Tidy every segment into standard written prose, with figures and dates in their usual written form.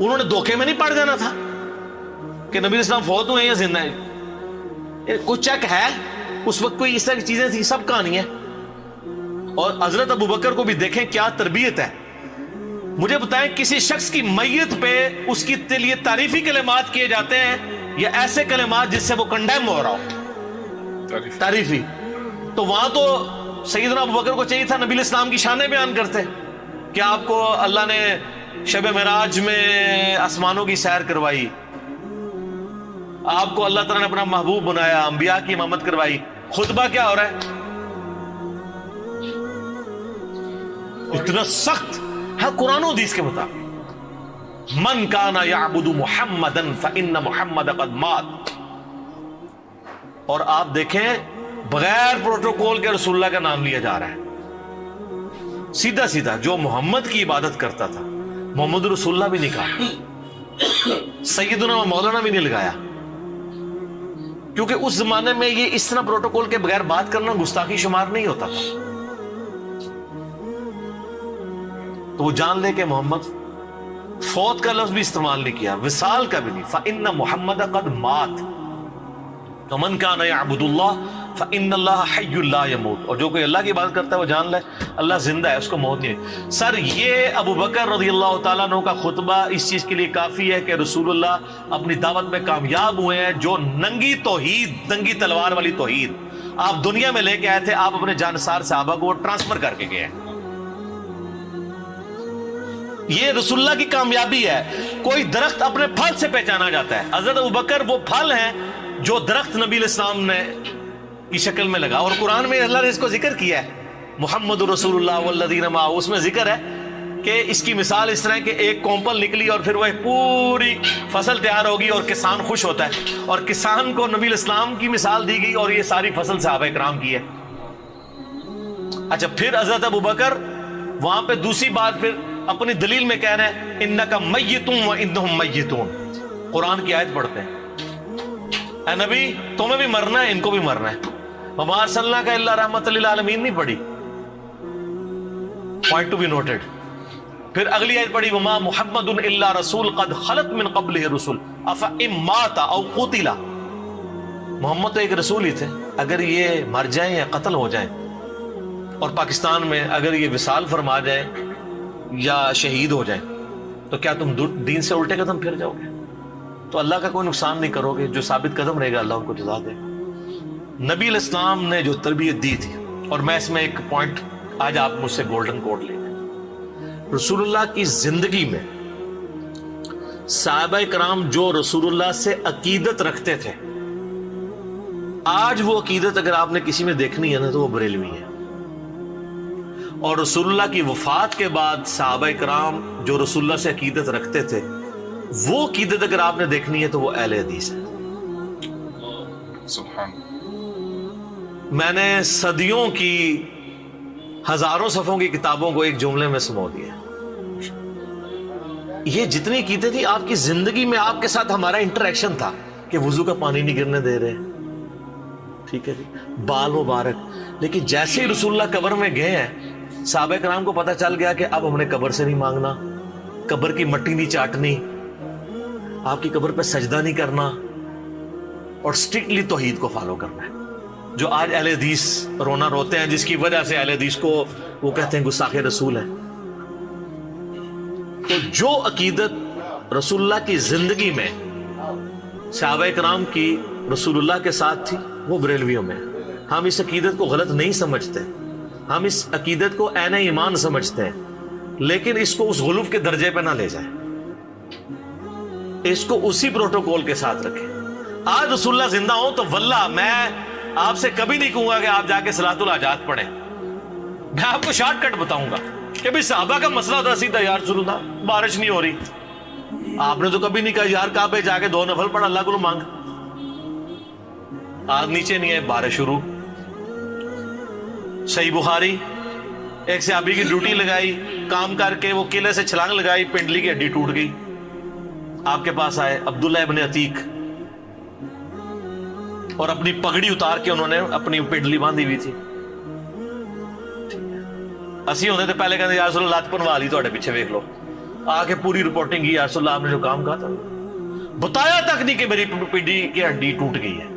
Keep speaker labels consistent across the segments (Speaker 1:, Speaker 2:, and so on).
Speaker 1: انہوں نے دھوکے میں نہیں پڑ جانا تھا کہ نبی اسلام فوت ہوئے یا زندہ ہیں؟ کچھ چیک ہے اس وقت کوئی اس طرح کی چیزیں تھی؟ سب کہانی ہے. اور حضرت ابوبکر کو بھی دیکھیں کیا تربیت ہے. مجھے بتائیں کسی شخص کی میت پہ اس کی لیے تعریفی کلمات کیے جاتے ہیں یا ایسے کلمات جس سے وہ کنڈیم ہو رہا ہو؟ تعریفی. تو وہاں تو سیدنا ابوبکر کو چاہیے تھا نبی اسلام کی شانیں بیان کرتے کہ آپ کو اللہ نے شب معراج میں آسمانوں کی سیر کروائی, آپ کو اللہ تعالیٰ نے اپنا محبوب بنایا, انبیاء کی امامت کروائی. خطبہ کیا ہو رہا ہے؟ اتنا سخت ہے قرآن و حدیث کے مطابق. من کان یعبد محمدا فإن محمد قد مات. اور آپ دیکھیں بغیر پروٹوکول کے رسول اللہ کا نام لیا جا رہا ہے. سیدھا سیدھا جو محمد کی عبادت کرتا تھا محمد رسول اللہ بھی نہیں کہا, سیدنا و مولانا بھی نہیں لگایا, کیونکہ اس زمانے میں یہ اس طرح پروٹوکول کے بغیر بات کرنا گستاخی شمار نہیں ہوتا تھا. تو وہ جان لے کہ محمد فوت کا لفظ بھی استعمال نہیں کیا, وصال کا بھی نہیں. فإن محمد قد مات ومن کان یعبد اللہ فإن اللہ حی لا یموت. اور جو کوئی اللہ کی عبادت کرتا ہے وہ جان لے اللہ زندہ ہے, اس کو موت نہیں ہے. سر یہ ابوبکر رضی اللہ تعالیٰ عنہ کا خطبہ اس چیز کے لیے کافی ہے کہ رسول اللہ اپنی دعوت میں کامیاب ہوئے ہیں. جو ننگی توحید, ننگی تلوار والی توحید آپ دنیا میں لے کے آئے تھے, آپ اپنے جانسار صحابہ کو ٹرانسفر کر کے گئے. یہ رسول اللہ کی کامیابی ہے. کوئی درخت اپنے پھل سے پہچانا جاتا ہے. حضرت ابوبکر وہ پھل ہیں جو درخت نبی علیہ السلام نے کی شکل میں لگا. اور قرآن میں اللہ نے اس کو ذکر کیا ہے, محمد رسول اللہ والذین معہ. اس میں ذکر ہے کہ اس کی مثال اس طرح کہ ایک کومپل نکلی اور پھر وہ پوری فصل تیار ہوگی اور کسان خوش ہوتا ہے, اور کسان کو نبی علیہ السلام کی مثال دی گئی اور یہ ساری فصل صحابہ کرام کی ہے. اچھا پھر حضرت ابوبکر وہاں پہ دوسری بات پھر اپنی دلیل میں کہہ رہے ہیں انک میت وانہم میتون. قرآن کی آیت پڑھتے ہیں, اے نبی تمہیں بھی مرنا ہے ان کو بھی مرنا ہے. وما ارسلناک الا رحمۃ للعالمین نہیں پڑھی, پوائنٹ ٹو بی نوٹڈ. پھر اگلی آیت پڑھی وما محمد الا رسول قد خلت من قبلہ الرسل افئن مات او قتل. محمد تو ایک رسول ہی تھے, اگر یہ مر جائیں یا قتل ہو جائیں, اور پاکستان میں اگر یہ وصال فرما جائیں یا شہید ہو جائیں, تو کیا تم دین سے الٹے قدم پھر جاؤ گے؟ تو اللہ کا کوئی نقصان نہیں کرو گے, جو ثابت قدم رہے گا اللہ ان کو جزا دے. نبی علیہ السلام نے جو تربیت دی تھی, اور میں اس میں ایک پوائنٹ آج آپ مجھ سے گولڈن کوڈ لیں, رسول اللہ کی زندگی میں صحابہ کرام جو رسول اللہ سے عقیدت رکھتے تھے, آج وہ عقیدت اگر آپ نے کسی میں دیکھنی ہے نا تو وہ بریلوی ہے. اور رسول اللہ کی وفات کے بعد صحابہ کرام جو رسول اللہ سے عقیدت رکھتے تھے, وہ عقیدت اگر آپ نے دیکھنی ہے تو وہ اہل حدیث ہے.
Speaker 2: سبحان.
Speaker 1: میں نے صدیوں کی ہزاروں صفحوں کی کتابوں کو ایک جملے میں سمو دیا. یہ جتنی عقیدت تھی آپ کی زندگی میں, آپ کے ساتھ ہمارا انٹریکشن تھا کہ وضو کا پانی نہیں گرنے دے رہے, ٹھیک ہے جی, بال مبارک. لیکن جیسے ہی رسول اللہ قبر میں گئے ہیں, صحابہ کرام کو پتہ چل گیا کہ اب ہم نے قبر سے نہیں مانگنا, قبر کی مٹی نہیں چاٹنی, آپ کی قبر پہ سجدہ نہیں کرنا, اور اسٹرکٹلی توحید کو فالو کرنا ہے. جو آج اہل حدیث رونا روتے ہیں, جس کی وجہ سے اہل حدیث کو وہ کہتے ہیں گستاخ رسول ہے. تو جو عقیدت رسول اللہ کی زندگی میں صحابہ کرام کی رسول اللہ کے ساتھ تھی, وہ بریلویوں میں. ہم اس عقیدت کو غلط نہیں سمجھتے, ہم اس عقیدت کو عین ایمان سمجھتے ہیں, لیکن اس کو اس غلوف کے درجے پہ نہ لے جائیں, اس کو اسی پروٹوکول کے ساتھ رکھیں. آج رسول اللہ زندہ ہوں تو واللہ میں آپ سے کبھی نہیں کہوں گا کہ آپ جا کے صلاۃ الحاجات پڑھیں. میں آپ کو شارٹ کٹ بتاؤں گا کہ بھی صحابہ کا مسئلہ تھا سیدھا, یا رسول اللہ بارش نہیں ہو رہی, آپ نے تو کبھی نہیں کہا یار کعبے جا کے 2 نفل پڑھ اللہ کو مانگ. آگ نیچے نہیں ہے, بارش شروع. صحیح بخاری, ایک صحابی کی ڈیوٹی لگائی, کام کر کے وہ قلعے سے چھلانگ لگائی, پنڈلی کی ہڈی ٹوٹ گئی. آپ کے پاس آئے عبداللہ ابن عتیق, اور اپنی پگڑی اتار کے انہوں نے اپنی پنڈلی باندھی ہوئی تھی. اسی ہوندے تو پہلے کہتے یا رسول اللہ لات پنوا لی تواڈے پیچھے ویکھ لو, آ کے پوری رپورٹنگ کی, یا رسول اللہ آپ نے جو کام کہا تھا, بتایا تک نہیں کہ میری پیڈی کی ہڈی ٹوٹ گئی ہے.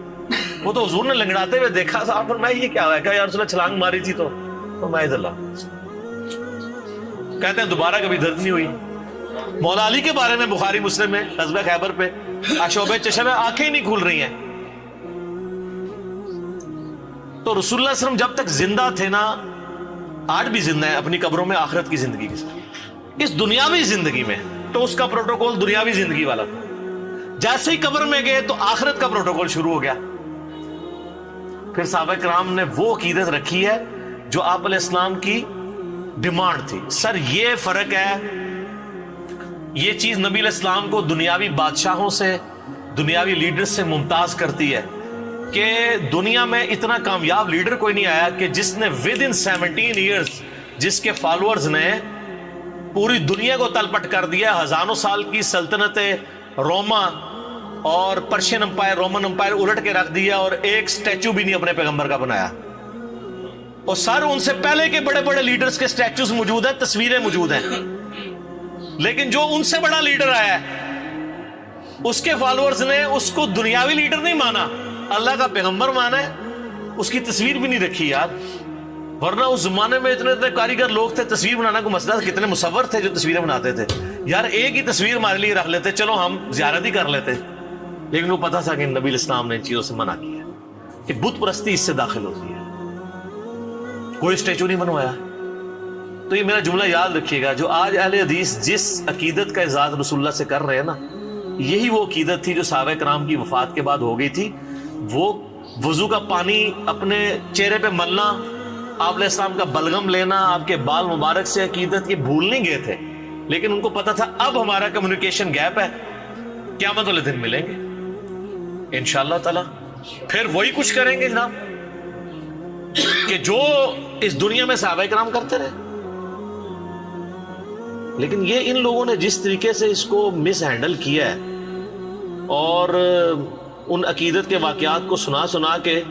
Speaker 1: وہ تو حضور نے لنگڑاتے ہوئے دیکھا تھا, پر میں یہ کیا ہوا ہے, کہ یا رسول اللہ چھلانگ ماری تھی تو میں اللہ. کہتے ہیں دوبارہ کبھی درد نہیں ہوئی. مولا علی کے بارے میں بخاری مسلم میں غزوہ خیبر پہ شعبہ چشم ہے, آنکھیں ہی نہیں کھل رہی ہیں. تو رسول اللہ صلی اللہ علیہ وسلم جب تک زندہ تھے نا, آج بھی زندہ ہیں اپنی قبروں میں آخرت کی زندگی کے ساتھ, اس دنیاوی زندگی میں تو اس کا پروٹوکول دنیاوی زندگی والا تھا. جیسے ہی قبر میں گئے تو آخرت کا پروٹوکول شروع ہو گیا. پھر صحابہ کرام نے وہ عقیدت رکھی ہے جو آپ علیہ السلام کی ڈیمانڈ تھی. سر یہ فرق ہے, یہ چیز نبی علیہ السلام کو دنیاوی بادشاہوں سے, دنیاوی لیڈر سے ممتاز کرتی ہے کہ دنیا میں اتنا کامیاب لیڈر کوئی نہیں آیا کہ جس نے ود ان 17 ایئرز, جس کے فالوورز نے پوری دنیا کو تلپٹ کر دیا. ہزاروں سال کی سلطنت روما اور پرشین امپائر, رومن امپائر الٹ کے رکھ دیا, اور ایک سٹیچو بھی نہیں اپنے پیغمبر کا بنایا. اور سر ان سے پہلے کے بڑے بڑے لیڈرز کے سٹیچوز موجود ہیں, تصویریں موجود ہیں, لیکن جو ان سے بڑا لیڈر آیا ہے اس کے فالوورز نے اس کو دنیاوی لیڈر نہیں مانا, اللہ کا پیغمبر مانا ہے. اس کی تصویر بھی نہیں رکھی یار, ورنہ اس زمانے میں اتنے اتنے کاریگر لوگ تھے, تصویر بنانا کو مسئلہ تھا. کتنے مصور تھے جو تصویریں بناتے تھے یار, ایک ہی تصویر ہمارے لیے رکھ لیتے, چلو ہم زیارت ہی کر لیتے. لیکن وہ پتا تھا کہ نبی علیہ السلام نے ان چیزوں سے منع کیا کہ بت پرستی اس سے داخل ہوتی ہے. کوئی اسٹیچو نہیں بنوایا. تو یہ میرا جملہ یاد رکھیے گا, جو آج اہل حدیث جس عقیدت کا اعزاز رسول اللہ سے کر رہے ہیں نا, یہی وہ عقیدت تھی جو صحابہ کرام کی وفات کے بعد ہو گئی تھی. وہ وضو کا پانی اپنے چہرے پہ ملنا, آپ علیہ السلام کا بلغم لینا, آپ کے بال مبارک سے عقیدت یہ بھول نہیں گئے تھے. لیکن ان کو پتا تھا اب ہمارا کمیونیکیشن گیپ ہے, قیامت والے دن ملیں گے انشاءاللہ تعالی, پھر وہی کچھ کریں گے جناب کہ جو اس دنیا میں صحابہ کرام کرتے رہے. لیکن یہ ان لوگوں نے جس طریقے سے اس کو مس ہینڈل کیا ہے اور ان عقیدت کے واقعات کو سنا سنا کے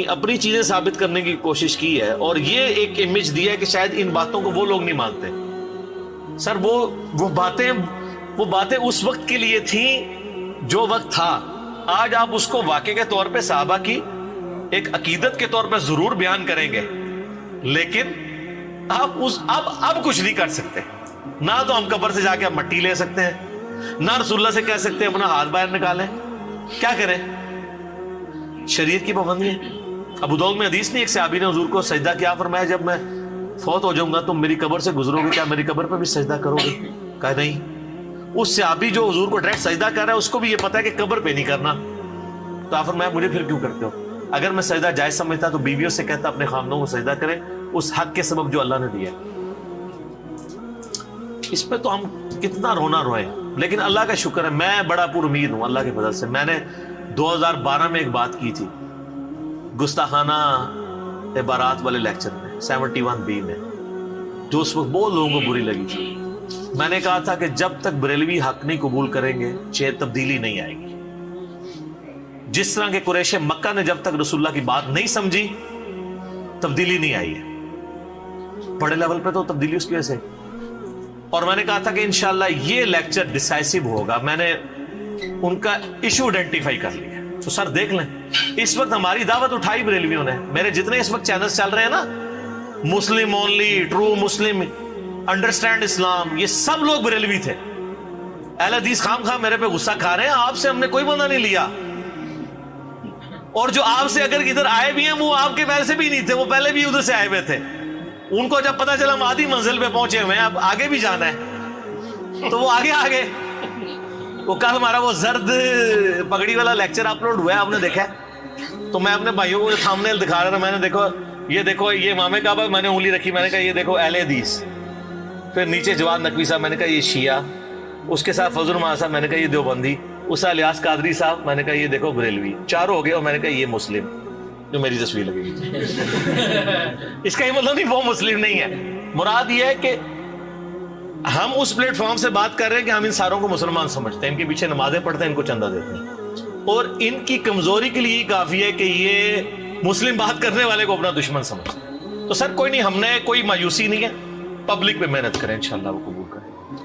Speaker 1: اپنی چیزیں ثابت کرنے کی کوشش کی ہے, اور یہ ایک امیج دیا ہے کہ شاید ان باتوں کو وہ لوگ نہیں مانتے. سر وہ باتیں اس وقت کے لیے تھیں جو وقت تھا. آج آپ اس کو واقعے کے طور پہ صحابہ کی ایک عقیدت کے طور پہ ضرور بیان کریں گے, لیکن آپ اب کچھ نہیں کر سکتے. نہ تو ہم قبر سے جا کے مٹی لے سکتے ہیں, نہ رسول اللہ سے کہہ سکتے ہیں اپنا ہاتھ باہر نکالیں. کیا کریں, شریعت کی پابندی ہے. ابو داؤد میں حدیث نہیں, ایک صحابی نے حضور کو سجدہ کیا, فرمایا جب میں فوت ہو جاؤں گا تم میری قبر سے گزرو گے, کیا میری قبر پہ بھی سجدہ کرو گے؟ کہا نہیں. اس صحابی جو حضور کو ڈائریکٹ سجدہ کر رہا ہے اس کو بھی یہ پتا ہے کہ قبر پہ نہیں کرنا. تو آپ فرمایا مجھے پھر کیوں کرتے ہو؟ اگر میں سجدہ جائز سمجھتا تو بیویوں سے کہتا اپنے خامدوں کو سجدہ کریں اس حق کے سبب جو اللہ نے دیا. اس پہ تو ہم کتنا رونا روئیں, لیکن اللہ کا شکر ہے میں بڑا پر امید ہوں اللہ کے فضل سے. میں نے 2012 میں ایک بات کی تھی گستاخانہ عبارات والے لیکچر میں 71B میں, جو اس وقت بہت لوگوں کو بری لگی تھی. میں نے کہا تھا کہ جب تک بریلوی حق نہیں قبول کریں گے تبدیلی نہیں آئے گی. جس طرح کے قریش مکہ نے جب تک رسول اللہ کی بات نہیں سمجھی تبدیلی نہیں آئی ہے. بڑے لیول پہ تو تبدیلی اس کی وجہ سے. اور میں نے کہا تھا کہ انشاءاللہ یہ لیکچر ڈیسائسو ہوگا. میں نے ان کا ایشو آئیڈینٹیفائی کر لیا. تو سر دیکھ لیں اس وقت ہماری دعوت اٹھائی بریلویوں نے. میرے جتنے اس وقت چینلز چل رہے ہیں نا, Muslim only, true Muslim, understand Islam, یہ سب لوگ بریلوی تھے. اہل حدیث خام خواہ میرے پہ غصہ کھا رہے ہیں, آپ سے ہم نے کوئی بندہ نہیں لیا. اور جو آپ سے اگر ادھر آئے بھی ہیں وہ آپ کے پہلے سے بھی نہیں تھے, وہ پہلے بھی ادھر سے آئے ہوئے تھے. ان کو جب پتا چلا ہم آدھی منزل پہ پہنچے ہوئے ہیں, اب آگے بھی جانا ہے, تو وہ آگے. وہ کل ہمارا وہ زرد پگڑی والا لیکچر اپلوڈ ہوا ہے, آپ نے دیکھا ہے؟ تو میں اپنے بھائیوں کو تھامنیل دکھا رہا تھا. میں نے دیکھو یہ امام کعبہ, میں نے انگلی رکھی, میں نے کہا یہ دیکھو اہل حدیث. پھر نیچے جواد نقوی صاحب, میں نے کہا یہ شیعہ. اس کے ساتھ فضل الرحمان صاحب, میں نے کہا یہ دیوبندی. اس الیاس قادری صاحب, میں نے کہا یہ دیکھو بریلوی. چاروں ہو گئے, اور میں نے کہا یہ مسلم جو میری تصویر لگے گی. اس کا یہ مطلب نہیں وہ مسلم نہیں ہے. مراد یہ ہے کہ ہم اس پلیٹ فارم سے بات کر رہے ہیں کہ ہم ان ساروں کو مسلمان سمجھتے ہیں, ان کے پیچھے نمازیں پڑھتے ہیں, ان کو چندہ دیتے ہیں, اور ان کی کمزوری کے لیے کافی ہے کہ یہ مسلم بات کرنے والے کو اپنا دشمن سمجھتے ہیں. تو سر کوئی نہیں, ہم نے کوئی مایوسی نہیں ہے, پبلک پہ محنت کریں, انشاءاللہ وہ قبول کریں.